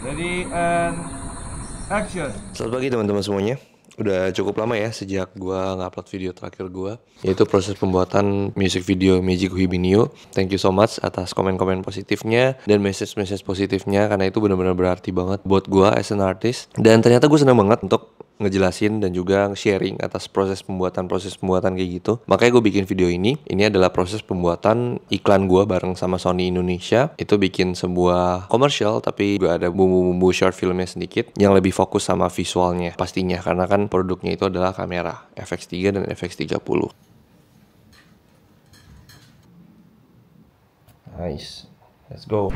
Ready and action. Selamat pagi teman-teman semuanya. Udah cukup lama ya sejak gua ngupload video terakhir gua, yaitu proses pembuatan music video Magic Hibinio. Thank you so much atas komen-komen positifnya dan message-message positifnya, karena itu benar-benar berarti banget buat gua as an artist. Dan ternyata gue senang banget untuk ngejelasin dan juga sharing atas proses pembuatan kayak gitu. Makanya gue bikin video ini. Ini adalah proses pembuatan iklan gue bareng sama Sony Indonesia. Itu bikin sebuah komersial tapi juga ada bumbu-bumbu short filmnya sedikit yang lebih fokus sama visualnya pastinya, karena kan produknya itu adalah kamera FX3 dan FX30. Nice, let's go.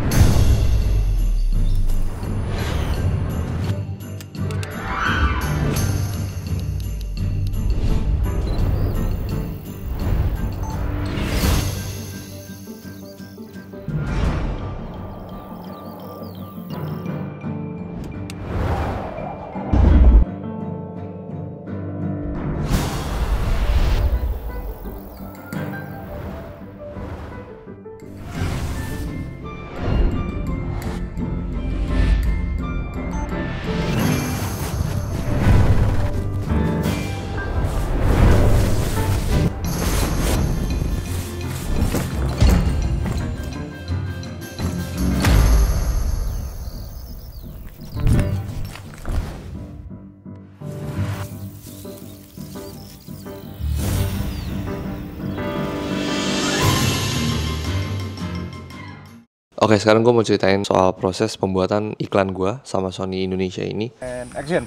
Oke, sekarang gue mau ceritain soal proses pembuatan iklan gue sama Sony Indonesia ini. And action.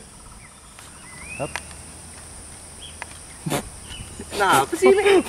Nah, apa sih ini?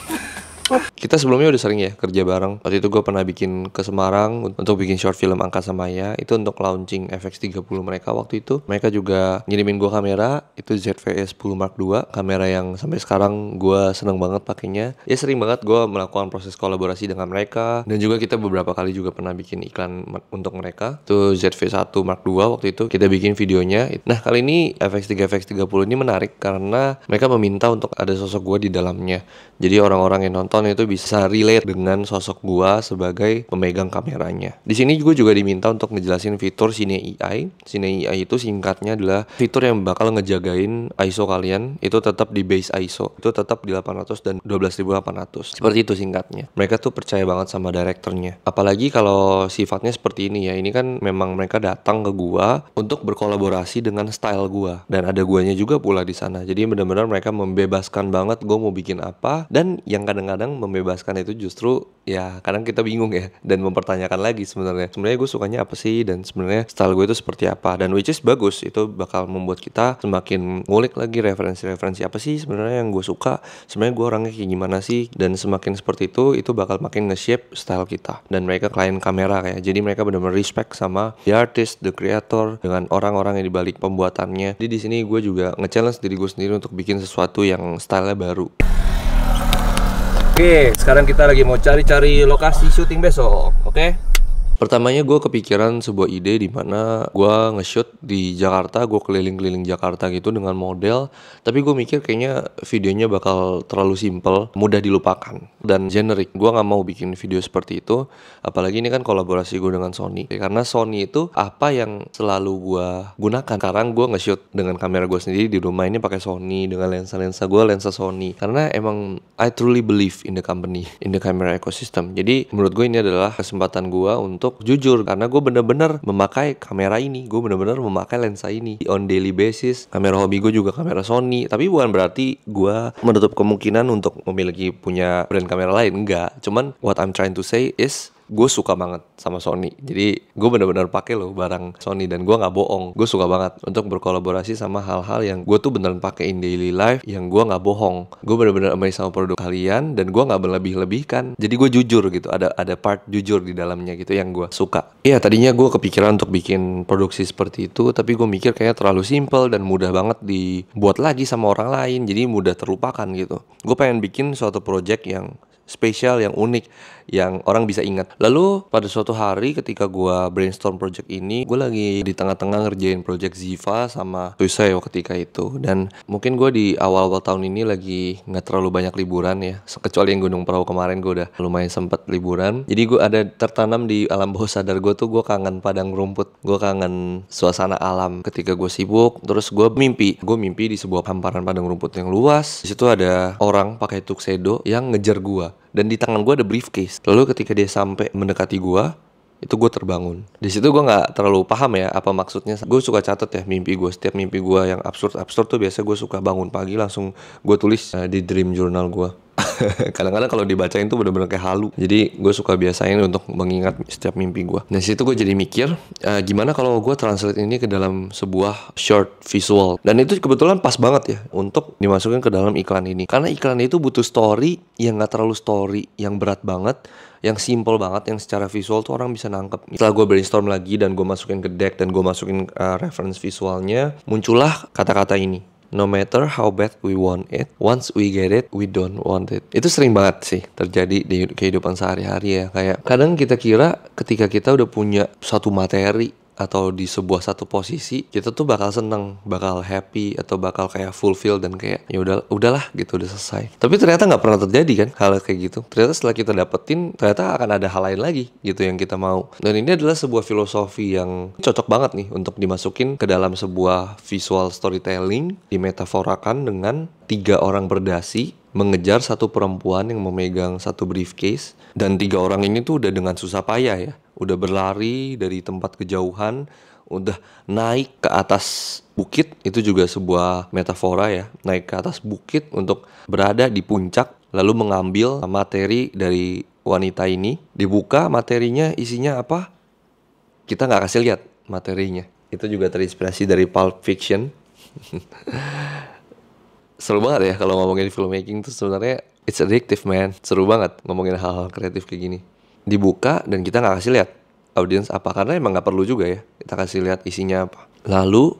Kita sebelumnya udah sering ya kerja bareng. Waktu itu gue pernah bikin ke Semarang untuk bikin short film Angkasa Maya. Itu untuk launching FX30 mereka waktu itu. Mereka juga ngirimin gue kamera. Itu ZV-E10 Mark II. Kamera yang sampai sekarang gue seneng banget pakainya. Ya sering banget gue melakukan proses kolaborasi dengan mereka. Dan juga kita beberapa kali juga pernah bikin iklan untuk mereka. Itu ZV-1 Mark II waktu itu kita bikin videonya. Nah kali ini FX3 FX30 ini menarik karena mereka meminta untuk ada sosok gue di dalamnya. Jadi orang-orang yang nonton itu bisa relate dengan sosok gua sebagai pemegang kameranya. Di sini juga diminta untuk ngejelasin fitur Cine AI. Cine AI itu singkatnya adalah fitur yang bakal ngejagain ISO kalian itu tetap di base ISO. Itu tetap di 800 dan 12800. Seperti itu singkatnya. Mereka tuh percaya banget sama direkturnya. Apalagi kalau sifatnya seperti ini ya. Ini kan memang mereka datang ke gua untuk berkolaborasi dengan style gua, dan ada guanya juga pula di sana. Jadi benar-benar mereka membebaskan banget gua mau bikin apa, dan yang kadang-kadang membebaskan itu justru ya kadang kita bingung ya dan mempertanyakan lagi sebenarnya gue sukanya apa sih dan sebenarnya style gue itu seperti apa, dan which is bagus. Itu bakal membuat kita semakin ngulik lagi referensi-referensi apa sih sebenarnya yang gue suka, sebenarnya gue orangnya kayak gimana sih, dan semakin seperti itu bakal makin nge-shape style kita. Dan mereka klien kamera kayak, jadi mereka benar-benar respect sama the artist, the creator, dengan orang-orang yang dibalik pembuatannya. Jadi di sini gue juga nge-challenge diri gue sendiri untuk bikin sesuatu yang stylenya baru. Oke, sekarang kita lagi mau cari-cari lokasi syuting besok. Oke? Pertamanya gue kepikiran sebuah ide di mana gue nge-shoot di Jakarta, gue keliling-keliling Jakarta gitu dengan model. Tapi gue mikir kayaknya videonya bakal terlalu simple, mudah dilupakan, dan generic. Gue gak mau bikin video seperti itu. Apalagi ini kan kolaborasi gue dengan Sony. Karena Sony itu apa yang selalu gue gunakan. Sekarang gue nge-shoot dengan kamera gue sendiri di rumah ini pakai Sony, dengan lensa-lensa gue, lensa Sony. Karena emang I truly believe in the company, in the camera ecosystem. Jadi menurut gue ini adalah kesempatan gue untuk jujur, karena gue bener-bener memakai kamera ini, gue bener-bener memakai lensa ini on daily basis. Kamera hobi gue juga kamera Sony, tapi bukan berarti gue menutup kemungkinan untuk memiliki punya brand kamera lain, enggak. Cuman what I'm trying to say is gue suka banget sama Sony. Jadi gue benar-benar pakai loh barang Sony, dan gue nggak bohong, gue suka banget untuk berkolaborasi sama hal-hal yang gue tuh beneran pakai in daily life, yang gue nggak bohong. Gue benar-benar amazed sama produk kalian, dan gue nggak berlebih-lebihkan. Jadi gue jujur gitu, ada part jujur di dalamnya gitu yang gue suka. Iya, tadinya gue kepikiran untuk bikin produksi seperti itu, tapi gue mikir kayaknya terlalu simple dan mudah banget dibuat lagi sama orang lain, jadi mudah terlupakan gitu. Gue pengen bikin suatu project yang spesial, yang unik, yang orang bisa ingat. Lalu pada suatu hari ketika gue brainstorm project ini, gue lagi di tengah-tengah ngerjain project Ziva sama Tuiseo ketika itu. Dan mungkin gue di awal-awal tahun ini lagi nggak terlalu banyak liburan ya, kecuali yang Gunung Perahu kemarin gue udah lumayan sempet liburan. Jadi gue ada tertanam di alam bawah sadar gue tuh, gue kangen padang rumput, gue kangen suasana alam ketika gue sibuk. Terus gue mimpi di sebuah hamparan padang rumput yang luas. Di situ ada orang pakai tuxedo yang ngejar gue, dan di tangan gue ada briefcase. Lalu ketika dia sampai mendekati gue, itu gue terbangun. Di situ gue nggak terlalu paham ya apa maksudnya. Gue suka catat ya mimpi gue. Setiap mimpi gue yang absurd tuh biasa gue suka bangun pagi langsung gue tulis di dream journal gue. Kadang-kadang kalau dibacain tuh bener-bener kayak halu. Jadi gue suka biasain untuk mengingat setiap mimpi gue. Nah situ gue jadi mikir, gimana kalau gue translate ini ke dalam sebuah short visual. Dan itu kebetulan pas banget ya untuk dimasukin ke dalam iklan ini. Karena iklan itu butuh story yang gak terlalu story, yang berat banget, yang simple banget, yang secara visual tuh orang bisa nangkep. Setelah gue brainstorm lagi dan gue masukin ke deck dan gue masukin reference visualnya, muncullah kata-kata ini. No matter how bad we want it, once we get it, we don't want it. Itu sering banget sih terjadi di kehidupan sehari-hari ya. Kayak kadang kita kira ketika kita udah punya suatu materi atau di sebuah satu posisi, kita tuh bakal seneng, bakal happy, atau bakal kayak fulfill dan kayak ya udahlah gitu, udah selesai. Tapi ternyata nggak pernah terjadi kan hal kayak gitu. Ternyata setelah kita dapetin, ternyata akan ada hal lain lagi gitu yang kita mau. Dan ini adalah sebuah filosofi yang cocok banget nih untuk dimasukin ke dalam sebuah visual storytelling, dimetaforakan dengan 3 orang berdasi mengejar satu perempuan yang memegang satu briefcase. Dan 3 orang ini tuh udah dengan susah payah ya, udah berlari dari tempat kejauhan, udah naik ke atas bukit. Itu juga sebuah metafora ya, naik ke atas bukit untuk berada di puncak, lalu mengambil materi dari wanita ini. Dibuka materinya, isinya apa? Kita gak kasih lihat materinya. Itu juga terinspirasi dari Pulp Fiction. Seru banget ya kalau ngomongin filmmaking tuh sebenarnya it's addictive man. Seru banget ngomongin hal-hal kreatif kayak gini. Dibuka dan kita gak kasih lihat audience apa, karena emang gak perlu juga ya kita kasih lihat isinya apa. Lalu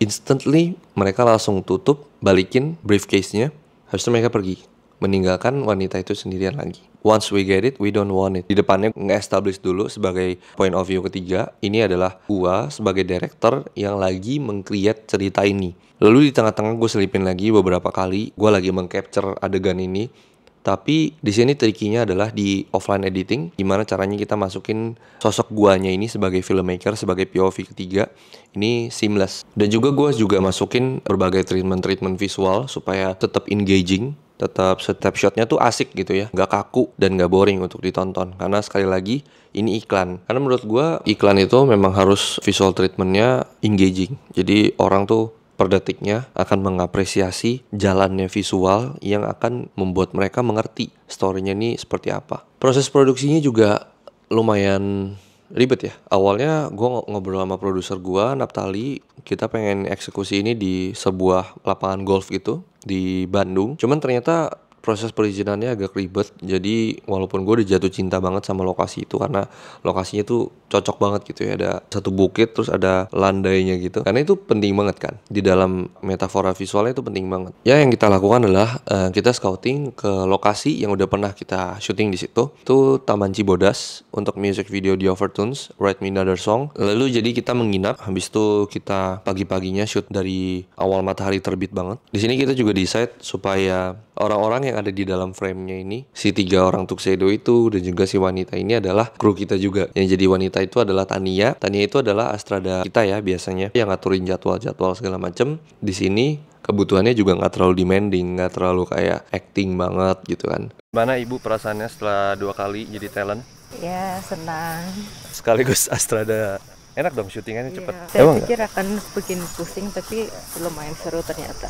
instantly mereka langsung tutup, balikin briefcase-nya. Habis itu mereka pergi, meninggalkan wanita itu sendirian lagi. Once we get it, we don't want it. Di depannya nge-establish dulu sebagai point of view ketiga. Ini adalah gua sebagai director yang lagi meng-create cerita ini. Lalu di tengah-tengah gue selipin lagi beberapa kali, gue lagi meng-capture adegan ini. Tapi di sini trikinya adalah di offline editing, gimana caranya kita masukin sosok guanya ini sebagai filmmaker, sebagai POV ketiga, ini seamless. Dan juga gue masukin berbagai treatment visual supaya tetap engaging, tetap setiap shotnya tuh asik gitu ya, nggak kaku dan nggak boring untuk ditonton. Karena sekali lagi ini iklan. Karena menurut gue iklan itu memang harus visual treatmentnya engaging. Jadi orang tuh per detiknya akan mengapresiasi jalannya visual yang akan membuat mereka mengerti story-nya ini seperti apa. Proses produksinya juga lumayan ribet ya. Awalnya gue ngobrol sama produser gue, Naphtali, kita pengen eksekusi ini di sebuah lapangan golf gitu di Bandung. Cuman ternyata proses perizinannya agak ribet. Jadi walaupun gue udah jatuh cinta banget sama lokasi itu, karena lokasinya tuh cocok banget gitu ya. Ada satu bukit, terus ada landainya gitu. Karena itu penting banget kan, di dalam metafora visualnya itu penting banget. Ya yang kita lakukan adalah kita scouting ke lokasi yang udah pernah kita syuting di situ. Itu Taman Cibodas untuk music video The Overtones, Write Me Another Song. Lalu jadi kita menginap, habis itu kita pagi-paginya shoot dari awal matahari terbit banget. Di sini kita juga decide supaya orang-orang yang ada di dalam frame-nya ini, si 3 orang tuxedo itu dan juga si wanita ini adalah kru kita juga. Yang jadi wanita itu adalah Tania. Tania itu adalah Astrada kita ya biasanya, yang ngaturin jadwal-jadwal segala macem. Di sini kebutuhannya juga nggak terlalu demanding, nggak terlalu kayak acting banget gitu kan. Gimana ibu perasaannya setelah 2 kali jadi talent? Ya senang. Sekaligus Astrada. Enak dong syutingannya cepet. Saya pikir akan bikin pusing, tapi lumayan seru ternyata.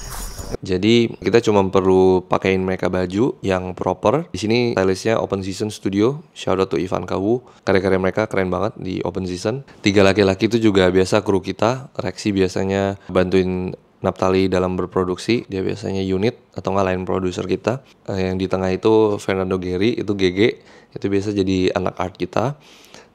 Jadi kita cuma perlu pakein mereka baju yang proper. Di sini stylistnya Open Season Studio. Shout out to Ivan Kawu. Karya-karya mereka keren banget di Open Season. 3 laki-laki itu juga biasa kru kita. Reksi biasanya bantuin Naphtali dalam berproduksi. Dia biasanya unit atau nggak line producer kita. Yang di tengah itu Fernando Geri, itu GG. Itu biasa jadi anak art kita.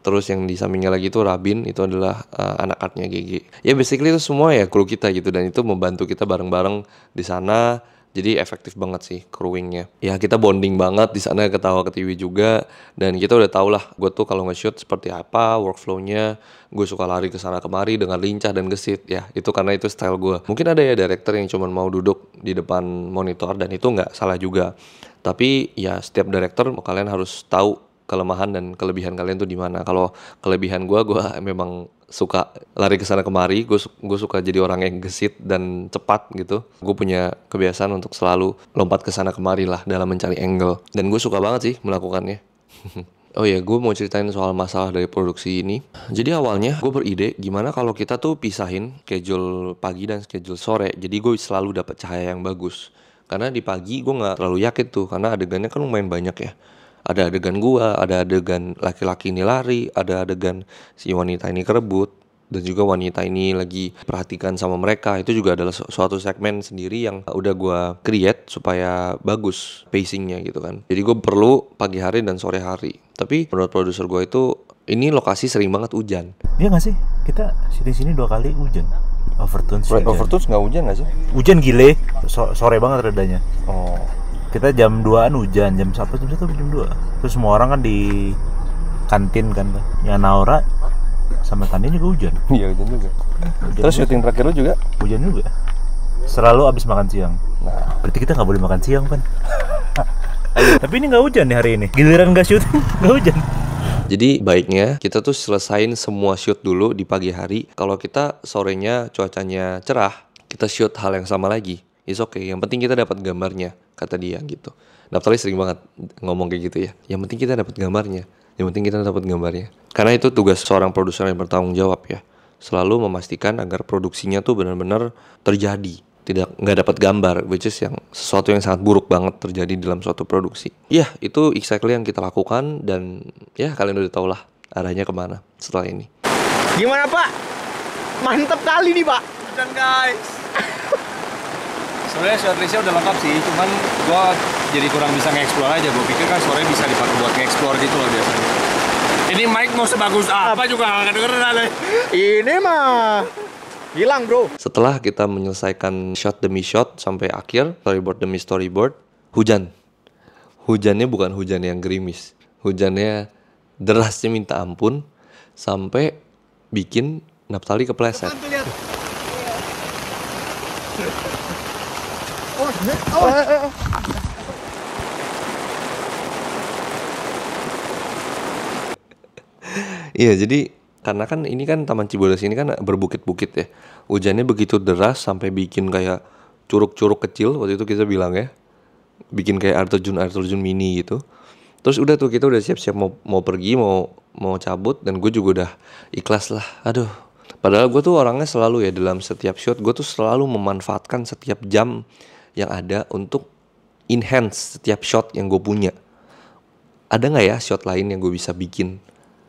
Terus yang di sampingnya lagi itu Rabin, itu adalah anak artnya GG. Ya basically itu semua ya kru kita gitu, dan itu membantu kita bareng-bareng di sana Jadi efektif banget sih crewingnya. Ya kita bonding banget di sana, ketawa ketiwi juga. Dan kita udah tau lah, gue tuh kalau nge-shoot seperti apa workflow-nya. Gue suka lari ke sana kemari dengan lincah dan gesit. Ya itu karena itu style gue. Mungkin ada ya director yang cuma mau duduk di depan monitor, dan itu nggak salah juga. Tapi ya setiap director kalian harus tahu kelemahan dan kelebihan kalian tuh di mana. Kalau kelebihan gue memang suka lari ke sana kemari, gue suka jadi orang yang gesit dan cepat gitu. Gue punya kebiasaan untuk selalu lompat ke sana kemari lah dalam mencari angle, dan gue suka banget sih melakukannya. Oh ya, gue mau ceritain soal masalah dari produksi ini. Jadi awalnya gue beride gimana kalau kita tuh pisahin schedule pagi dan schedule sore. Jadi gue selalu dapat cahaya yang bagus. Karena di pagi gue nggak terlalu yakin tuh, karena adegannya kan lumayan banyak ya. Ada adegan gua, ada adegan laki-laki ini lari, ada adegan si wanita ini kerebut, dan juga wanita ini lagi perhatikan sama mereka. Itu juga adalah suatu segmen sendiri yang udah gua create supaya bagus pacingnya gitu kan. Jadi gue perlu pagi hari dan sore hari. Tapi menurut produser gua itu, ini lokasi sering banget hujan. Iya nggak sih? Kita sini 2 kali hujan. Overtones hujan. Overtones nggak hujan nggak sih? Hujan gile, sore banget redanya. Oh. Kita jam 2an hujan, jam 1 jam 2. Terus semua orang kan di kantin kan. Yang Naura sama kantin juga hujan. Iya hujan juga. Terus syuting terakhir lu juga? Hujan juga. Selalu abis makan siang. Nah, berarti kita nggak boleh makan siang kan? Tapi ini nggak hujan nih hari ini. Giliran nggak syuting nggak hujan. Jadi baiknya kita tuh selesain semua shoot dulu di pagi hari. Kalau kita sorenya cuacanya cerah, kita shoot hal yang sama lagi. It's okay, yang penting kita dapat gambarnya, kata dia gitu. Naftali sering banget ngomong kayak gitu ya. Yang penting kita dapat gambarnya. Yang penting kita dapat gambarnya. Karena itu tugas seorang produser yang bertanggung jawab ya. Selalu memastikan agar produksinya tuh benar-benar terjadi. Nggak dapat gambar, which is yang sesuatu yang sangat buruk banget terjadi dalam suatu produksi. Ya, itu exactly yang kita lakukan, dan ya kalian udah tau lah arahnya kemana setelah ini. Gimana Pak? Mantep kali nih Pak. Hujan guys. Sebenarnya shot listnya udah lengkap sih, cuman gue jadi kurang bisa nge-explore aja. Gue pikir kan sore bisa dipakai buat nge-explore gitu loh biasanya. Ini mic mau sebagus apa juga gak kedengeran ada. Ini mah hilang bro. Setelah kita menyelesaikan shot demi shot sampai akhir, storyboard demi storyboard, hujan. Hujannya bukan hujan yang gerimis. Hujannya derasnya minta ampun, sampai bikin Naftali kepleset. Iya, jadi karena kan ini kan Taman Cibodas ini kan berbukit-bukit ya. Hujannya begitu deras sampai bikin kayak curug-curug kecil, waktu itu kita bilang ya. Bikin kayak air terjun mini gitu. Terus udah tuh kita udah siap-siap mau pergi, mau cabut, dan gue juga udah ikhlas lah. Aduh. Padahal gue tuh orangnya selalu ya, dalam setiap shot gue tuh selalu memanfaatkan setiap jam yang ada untuk enhance setiap shot yang gue punya. Ada nggak ya shot lain yang gue bisa bikin?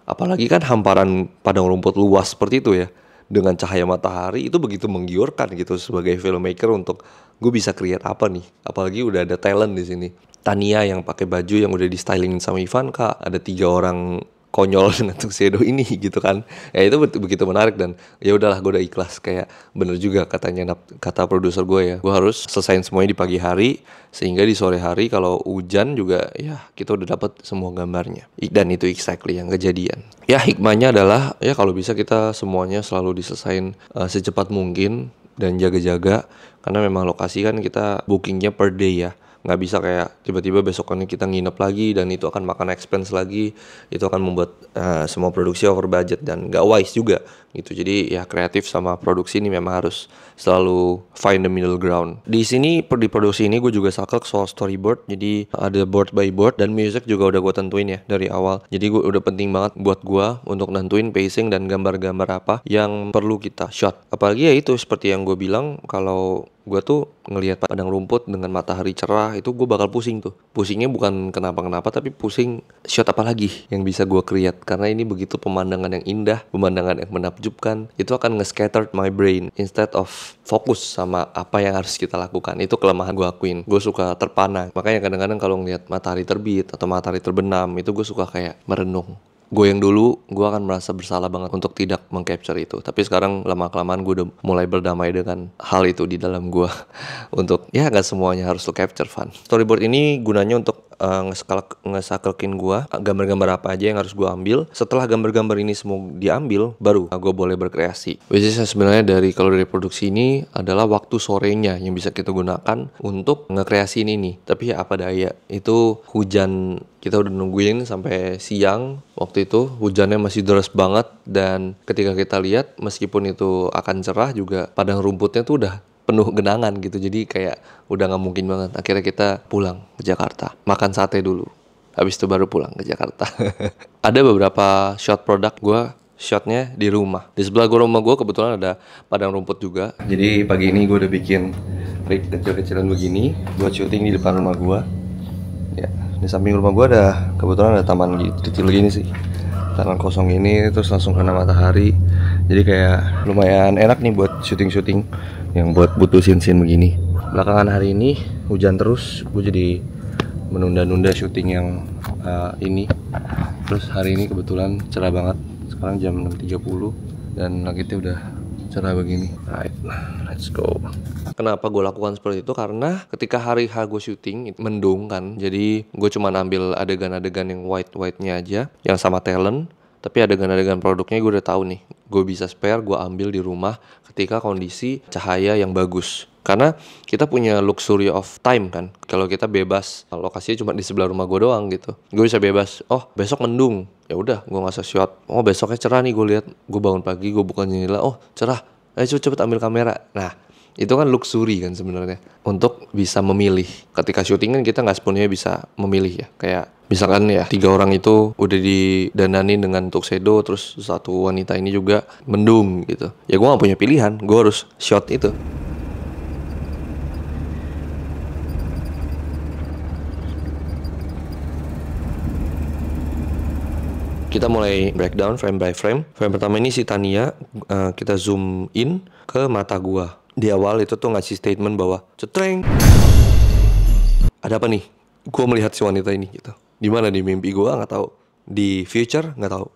Apalagi kan hamparan padang rumput luas seperti itu ya, dengan cahaya matahari itu begitu menggiurkan gitu sebagai filmmaker untuk gue bisa create apa nih. Apalagi udah ada talent di sini. Tania yang pakai baju yang udah di stylingin sama Ivanka, ada 3 orang konyol dengan tuxedo ini gitu kan. Ya itu begitu menarik, dan ya udahlah gue udah ikhlas. Kayak bener juga kata produser gue ya, gue harus selesain semuanya di pagi hari, sehingga di sore hari kalau hujan juga ya kita udah dapat semua gambarnya. Dan itu exactly yang kejadian. Ya hikmahnya adalah ya kalau bisa kita semuanya selalu diselesain secepat mungkin, dan jaga-jaga, karena memang lokasi kan kita bookingnya per day ya. Nggak bisa kayak tiba-tiba besokannya kita nginep lagi, dan itu akan makan expense lagi. Itu akan membuat semua produksi over budget dan nggak wise juga gitu. Jadi ya kreatif sama produksi ini memang harus selalu find the middle ground. Di sini di produksi ini gue juga saklek soal storyboard. Jadi ada board by board, dan music juga udah gue tentuin ya dari awal. Jadi gue udah penting banget buat gue untuk nentuin pacing dan gambar-gambar apa yang perlu kita shot. Apalagi ya itu seperti yang gue bilang, kalau gue tuh ngelihat padang rumput dengan matahari cerah, itu gue bakal pusing tuh. Pusingnya bukan kenapa-kenapa, tapi pusing shot apa lagi yang bisa gue create. Karena ini begitu pemandangan yang indah, pemandangan yang menakjubkan, itu akan nge-scattered my brain instead of fokus sama apa yang harus kita lakukan. Itu kelemahan gue akuin. Gue suka terpana. Makanya kadang-kadang kalau ngelihat matahari terbit atau matahari terbenam, itu gue suka kayak merenung. gue yang dulu, gue akan merasa bersalah banget untuk tidak meng-capture itu. Tapi sekarang lama-kelamaan gue udah mulai berdamai dengan hal itu di dalam gue. Untuk ya gak semuanya harus lo capture Van. Storyboard ini gunanya untuk ngesakelkin gue gambar-gambar apa aja yang harus gue ambil. Setelah gambar-gambar ini semua diambil, baru gue boleh berkreasi. Which is sebenarnya kalau dari produksi ini adalah waktu sorenya yang bisa kita gunakan untuk ngekreasi ini. Tapi ya apa daya, itu hujan. Kita udah nungguin sampai siang. Waktu itu hujannya masih deras banget. Dan ketika kita lihat, meskipun itu akan cerah juga, padang rumputnya tuh udah penuh genangan gitu. Jadi kayak udah gak mungkin banget. Akhirnya kita pulang ke Jakarta, makan sate dulu, habis itu baru pulang ke Jakarta. Ada beberapa shot produk gue, shotnya di rumah. Di sebelah rumah gue kebetulan ada padang rumput juga. Jadi pagi ini gue udah bikin rig kecil-kecilan begini buat syuting di depan rumah gue. Ya, di samping rumah gue kebetulan ada taman kecil gini sih, taman kosong ini, terus langsung kena matahari. Jadi kayak lumayan enak nih buat syuting-syuting yang buat butuh scene-scene begini. Belakangan hari ini hujan terus, gue jadi menunda-nunda syuting yang ini. Terus hari ini kebetulan cerah banget. Sekarang jam 6.30 dan langitnya udah cerah begini. Right, let's go. Kenapa gue lakukan seperti itu? Karena ketika hari H gue syuting mendung kan, jadi gue cuma ambil adegan-adegan yang white-white-nya aja, yang sama talent. Tapi adegan-adegan produknya gue udah tahu nih, gue bisa spare, gue ambil di rumah ketika kondisi cahaya yang bagus. Karena kita punya luxury of time kan. Kalau kita bebas, lokasinya cuma di sebelah rumah gue doang gitu. Gue bisa bebas. Oh besok mendung, ya udah gue nggak usah shot. Oh besoknya cerah nih, gue lihat, gue bangun pagi, gue buka jendela, oh cerah, ayo cepet ambil kamera. Nah itu kan luxury kan sebenarnya, untuk bisa memilih. Ketika syuting kan kita nggak sepenuhnya bisa memilih ya. Kayak misalkan ya 3 orang itu udah didananin dengan tuxedo, terus satu wanita ini juga mendung gitu. Ya gue nggak punya pilihan, gue harus shot itu. Kita mulai breakdown frame by frame. Frame pertama ini si Tania, kita zoom in ke mata gua. Di awal itu tuh ngasih statement bahwa cetreng. Ada apa nih? Gua melihat si wanita ini gitu. Di mana di mimpi gua nggak tahu. Di future nggak tahu.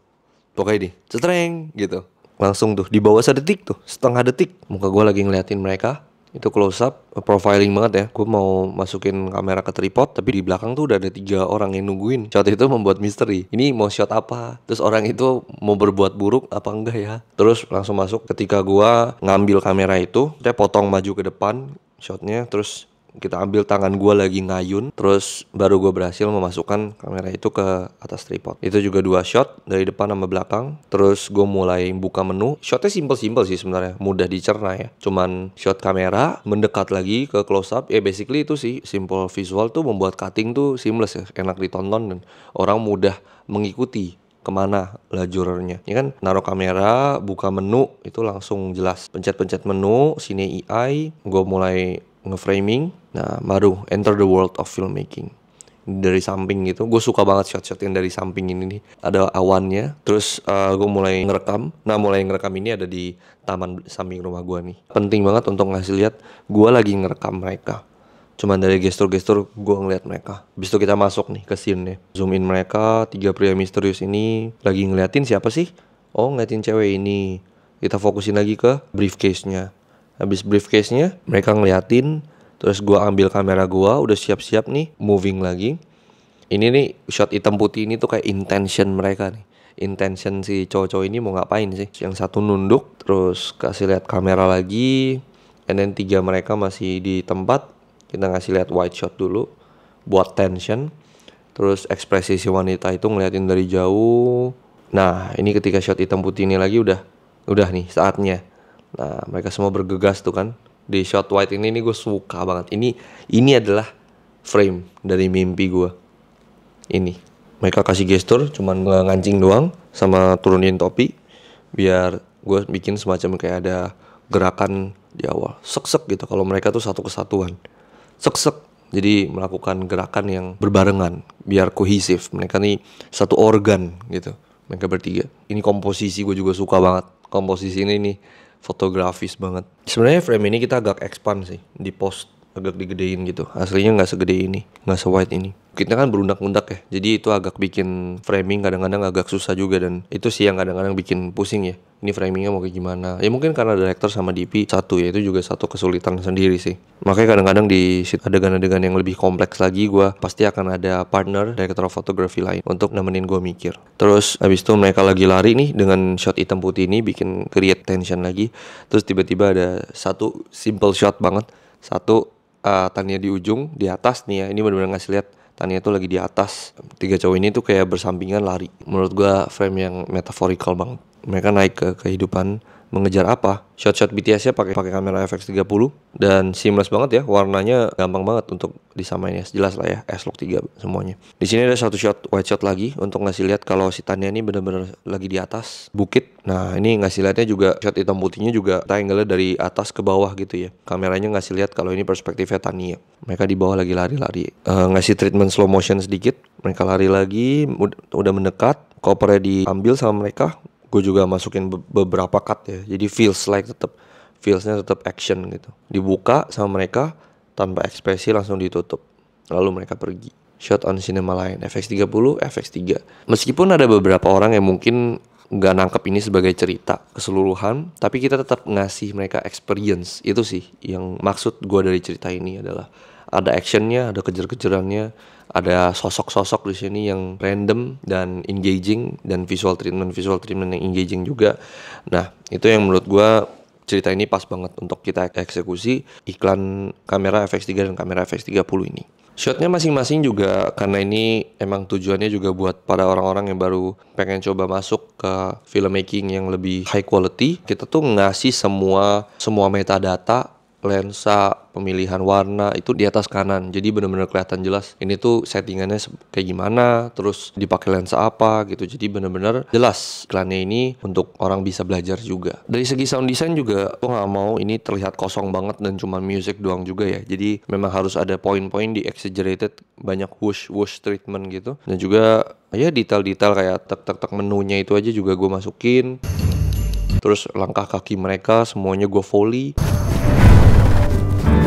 Pokoknya di cetreng gitu. Langsung tuh di bawah sedetik tuh, setengah detik. Muka gua lagi ngeliatin mereka. Itu close up, profiling banget ya. Gue mau masukin kamera ke tripod, tapi di belakang tuh udah ada 3 orang yang nungguin. Shot itu membuat misteri. Ini mau shot apa? Terus orang itu mau berbuat buruk apa enggak ya? Terus langsung masuk. Ketika gue ngambil kamera itu, saya potong maju ke depan shotnya. Terus kita ambil tangan gue lagi ngayun. Terus baru gue berhasil memasukkan kamera itu ke atas tripod. Itu juga 2 shot dari depan sama belakang. Terus gue mulai buka menu. Shotnya simple sih sebenarnya, mudah dicerna ya. Cuman shot kamera mendekat lagi ke close up. Ya basically itu sih, simple visual tuh membuat cutting tuh seamless ya, enak ditonton dan orang mudah mengikuti kemana lajurnya. Ya kan, naruh kamera, buka menu, itu langsung jelas. Pencet-pencet menu, Cine AI, gue mulai nge-framing. Nah baru enter the world of filmmaking. Dari samping gitu, gue suka banget shot-shot yang dari samping ini nih. Ada awannya. Terus gue mulai ngerekam. Nah mulai ngerekam ini ada di taman samping rumah gue nih. Penting banget untuk ngasih lihat gue lagi ngerekam mereka. Cuman dari gestur-gestur gue ngeliat mereka. Habis itu kita masuk nih ke scene-nya. Zoom in mereka, 3 pria misterius ini lagi ngeliatin siapa sih? Oh ngeliatin cewek ini. Kita fokusin lagi ke briefcase-nya. Habis briefcase-nya mereka ngeliatin. Terus gue ambil kamera gue, udah siap-siap nih, moving lagi. Ini nih shot hitam putih ini tuh kayak intention mereka nih. Intention si cowok-cowok ini mau ngapain sih. Yang satu nunduk, terus kasih lihat kamera lagi. And then 3 mereka masih di tempat. Kita ngasih lihat wide shot dulu buat tension. Terus ekspresi si wanita itu ngeliatin dari jauh. Nah ini ketika shot hitam putih ini lagi udah nih saatnya. Nah mereka semua bergegas tuh kan. Di shot wide ini gue suka banget. Ini adalah frame dari mimpi gue. Ini mereka kasih gestur cuman ngancing doang sama turunin topi, biar gue bikin semacam kayak ada gerakan di awal. Sek-sek gitu. Kalau mereka tuh satu kesatuan. Sek-sek. Jadi melakukan gerakan yang berbarengan biar kohesif. Mereka nih satu organ gitu. Mereka bertiga. Ini komposisi gue juga suka banget. Komposisi ini nih fotografis banget. Sebenarnya frame ini kita agak expand sih, di post agak digedein gitu. Aslinya nggak segede ini, nggak se-wide ini. Kita kan berundak-undak ya, jadi itu agak bikin framing kadang-kadang agak susah juga, dan itu sih yang kadang-kadang bikin pusing ya. Ini framingnya mau kayak gimana? Ya mungkin karena director sama DP satu ya, itu juga satu kesulitan sendiri sih. Makanya kadang-kadang di adegan-adegan yang lebih kompleks lagi, gue pasti akan ada partner director of photography lain untuk nemenin gue mikir. Terus abis itu mereka lagi lari nih dengan shot hitam putih ini bikin create tension lagi. Terus tiba-tiba ada satu simple shot banget, satu Tania di ujung di atas nih ya, ini benar-benar ngasih lihat Tania tuh lagi di atas. Tiga cowok ini tuh kayak bersampingan lari. Menurut gua frame yang metaphorical banget. Mereka naik ke kehidupan mengejar apa? Shot-shot BTS-nya pakai kamera FX30 dan seamless banget ya, warnanya gampang banget untuk disamain ya, jelas lah ya, S-Log 3 semuanya. Di sini ada satu shot wide shot lagi untuk ngasih lihat kalau si Tania ini bener-bener lagi di atas bukit. Nah, ini ngasih lihatnya juga shot hitam putihnya juga triangle dari atas ke bawah gitu ya. Kameranya ngasih lihat kalau ini perspektifnya Tania. Mereka di bawah lagi lari-lari. Ngasih treatment slow motion sedikit. Mereka lari lagi, udah mendekat, kopernya diambil sama mereka. Gue juga masukin beberapa cut ya, jadi feelsnya tetap action gitu. Dibuka sama mereka tanpa ekspresi, langsung ditutup, lalu mereka pergi. Shot on cinema line, FX30, FX3. Meskipun ada beberapa orang yang mungkin nggak nangkep ini sebagai cerita keseluruhan, tapi kita tetap ngasih mereka experience. Itu sih yang maksud gue dari cerita ini, adalah ada actionnya, ada kejar-kejarannya, ada sosok-sosok di sini yang random dan engaging, dan visual treatment yang engaging juga. Nah, itu yang menurut gue cerita ini pas banget untuk kita eksekusi iklan kamera FX3 dan kamera FX30 ini. Shotnya masing-masing juga, karena ini emang tujuannya juga buat pada orang-orang yang baru pengen coba masuk ke filmmaking yang lebih high quality. Kita tuh ngasih semua metadata, lensa, pemilihan warna itu di atas kanan. Jadi benar-benar kelihatan jelas ini tuh settingannya kayak gimana, terus dipakai lensa apa gitu. Jadi benar-benar jelas iklannya ini untuk orang bisa belajar juga. Dari segi sound design juga gue nggak mau ini terlihat kosong banget dan cuma music doang juga ya. Jadi memang harus ada poin-poin di exaggerated, banyak whoosh treatment gitu. Dan juga ya detail-detail kayak tek menunya itu aja juga gue masukin. Terus langkah kaki mereka semuanya gue foley.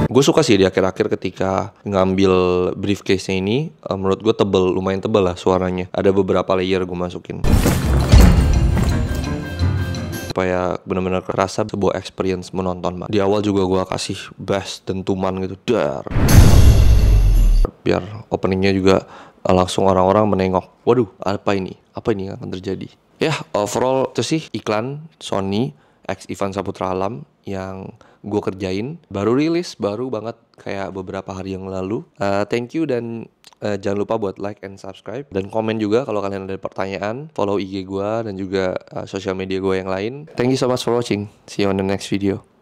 Gue suka sih di akhir-akhir ketika ngambil briefcase-nya ini, menurut gue lumayan tebel lah suaranya. Ada beberapa layer gue masukin supaya benar-benar kerasa sebuah experience menonton. Di awal juga gue kasih bass dentuman gitu, biar openingnya juga langsung orang-orang menengok. Waduh, apa ini yang akan terjadi? Ya, overall itu sih iklan Sony X Ivan Saputra Alam yang gue kerjain, baru rilis, baru banget kayak beberapa hari yang lalu. Thank you, dan jangan lupa buat like and subscribe, dan komen juga kalau kalian ada pertanyaan. Follow IG gue dan juga sosial media gue yang lain. Thank you so much for watching. See you on the next video.